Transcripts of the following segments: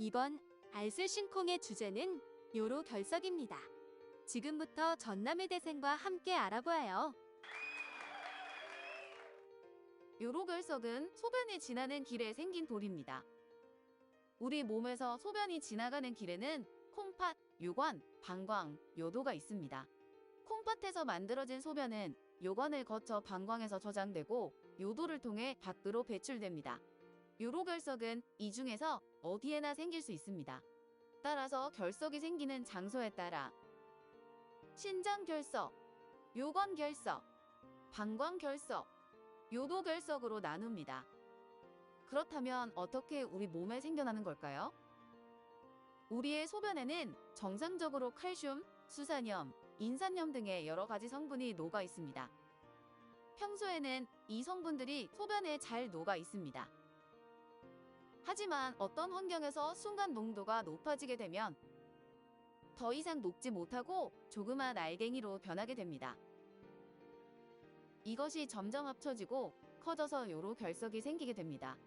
이번 알쓸신콩의 주제는 요로결석입니다. 지금부터 전남의 대생과 함께 알아보아요. 요로결석은 소변이 지나는 길에 생긴 돌입니다. 우리 몸에서 소변이 지나가는 길에는 콩팥, 요관, 방광, 요도가 있습니다. 콩팥에서 만들어진 소변은 요관을 거쳐 방광에서 저장되고 요도를 통해 밖으로 배출됩니다. 요로결석은 이 중에서 어디에나 생길 수 있습니다. 따라서 결석이 생기는 장소에 따라 신장결석, 요관결석, 방광결석, 요도결석으로 나눕니다. 그렇다면 어떻게 우리 몸에 생겨나는 걸까요? 우리의 소변에는 정상적으로 칼슘, 수산염, 인산염 등의 여러 가지 성분이 녹아 있습니다. 평소에는 이 성분들이 소변에 잘 녹아 있습니다. 하지만 어떤 환경에서 순간 농도가 높아지게 되면 더 이상 녹지 못하고 조그만 알갱이로 변하게 됩니다. 이것이 점점 합쳐지고 커져서 요로결석이 생기게 됩니다.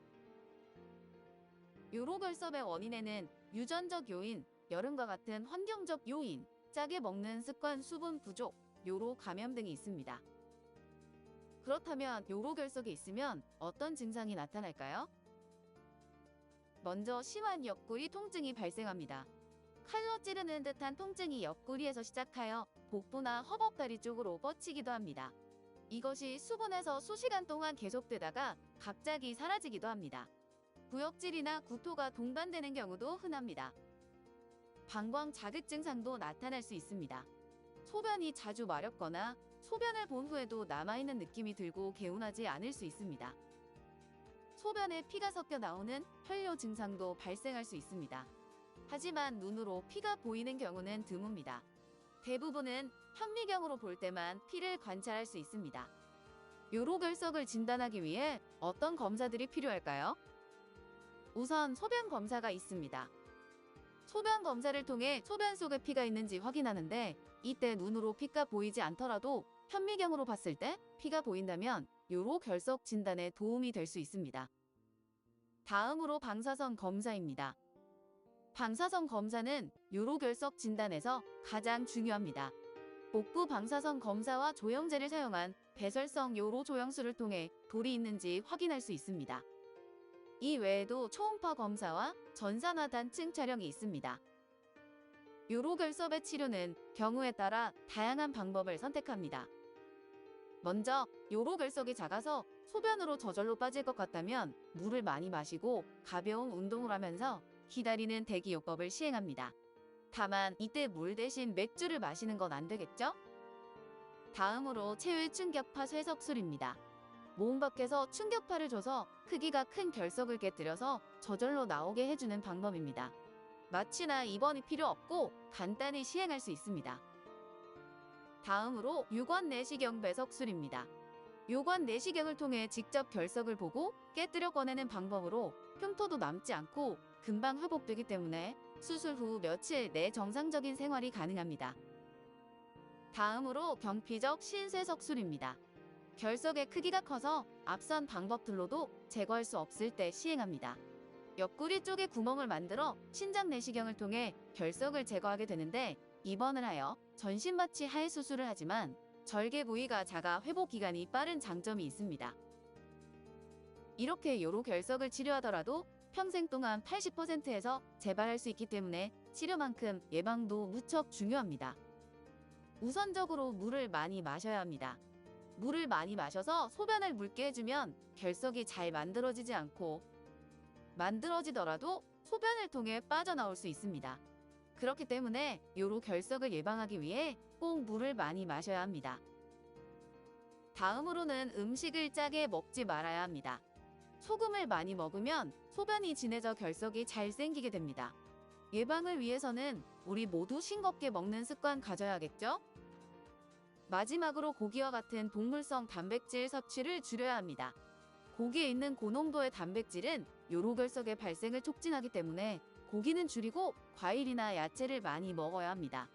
요로결석의 원인에는 유전적 요인, 여름과 같은 환경적 요인, 짜게 먹는 습관, 수분 부족, 요로 감염 등이 있습니다. 그렇다면 요로결석이 있으면 어떤 증상이 나타날까요? 먼저 심한 옆구리 통증이 발생합니다. 칼로 찌르는 듯한 통증이 옆구리에서 시작하여 복부나 허벅다리 쪽으로 뻗치기도 합니다. 이것이 수분에서 수시간 동안 계속되다가 갑자기 사라지기도 합니다. 구역질이나 구토가 동반되는 경우도 흔합니다. 방광 자극 증상도 나타날 수 있습니다. 소변이 자주 마렵거나 소변을 본 후에도 남아있는 느낌이 들고 개운하지 않을 수 있습니다. 소변에 피가 섞여 나오는 혈뇨 증상도 발생할 수 있습니다. 하지만 눈으로 피가 보이는 경우는 드뭅니다. 대부분은 현미경으로 볼 때만 피를 관찰할 수 있습니다. 요로결석을 진단하기 위해 어떤 검사들이 필요할까요? 우선 소변 검사가 있습니다. 소변 검사를 통해 소변 속에 피가 있는지 확인하는데 이때 눈으로 피가 보이지 않더라도 현미경으로 봤을 때 피가 보인다면 요로결석 진단에 도움이 될 수 있습니다. 다음으로 방사선 검사입니다. 방사선 검사는 요로결석 진단에서 가장 중요합니다. 복부 방사선 검사와 조영제를 사용한 배설성 요로 조영술을 통해 돌이 있는지 확인할 수 있습니다. 이 외에도 초음파 검사와 전산화단층 촬영이 있습니다. 요로결석의 치료는 경우에 따라 다양한 방법을 선택합니다. 먼저 요로결석이 작아서 소변으로 저절로 빠질 것 같다면 물을 많이 마시고 가벼운 운동을 하면서 기다리는 대기요법을 시행합니다. 다만 이때 물 대신 맥주를 마시는 건 안 되겠죠? 다음으로 체외 충격파 쇠석술입니다. 몸 밖에서 충격파를 줘서 크기가 큰 결석을 깨뜨려서 저절로 나오게 해주는 방법입니다. 마취나 입원이 필요 없고 간단히 시행할 수 있습니다. 다음으로 유관 내시경 배석술입니다. 요관 내시경을 통해 직접 결석을 보고 깨뜨려 꺼내는 방법으로 흉터도 남지 않고 금방 회복되기 때문에 수술 후 며칠 내 정상적인 생활이 가능합니다. 다음으로 경피적 신쇄석술입니다. 결석의 크기가 커서 앞선 방법들로도 제거할 수 없을 때 시행합니다. 옆구리 쪽에 구멍을 만들어 신장 내시경을 통해 결석을 제거하게 되는데 입원을 하여 전신마취 하에 수술을 하지만 절개 부위가 작아 회복 기간이 빠른 장점이 있습니다. 이렇게 요로결석을 치료하더라도 평생 동안 80%에서 재발할 수 있기 때문에 치료만큼 예방도 무척 중요합니다. 우선적으로 물을 많이 마셔야 합니다. 물을 많이 마셔서 소변을 묽게 해주면 결석이 잘 만들어지지 않고 만들어지더라도 소변을 통해 빠져나올 수 있습니다. 그렇기 때문에 요로결석을 예방하기 위해 꼭 물을 많이 마셔야 합니다. 다음으로는 음식을 짜게 먹지 말아야 합니다. 소금을 많이 먹으면 소변이 진해져 결석이 잘 생기게 됩니다. 예방을 위해서는 우리 모두 싱겁게 먹는 습관 가져야겠죠? 마지막으로 고기와 같은 동물성 단백질 섭취를 줄여야 합니다. 고기에 있는 고농도의 단백질은 요로결석의 발생을 촉진하기 때문에 고기는 줄이고 과일이나 야채를 많이 먹어야 합니다.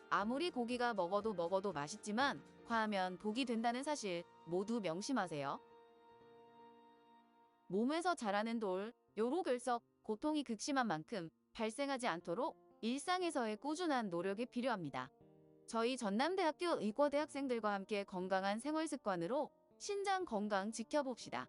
아무리 고기가 먹어도 맛있지만 과하면 독이 된다는 사실 모두 명심하세요. 몸에서 자라는 돌, 요로결석, 고통이 극심한 만큼 발생하지 않도록 일상에서의 꾸준한 노력이 필요합니다. 저희 전남대학교 의과대 학생들과 함께 건강한 생활 습관으로 신장 건강 지켜봅시다.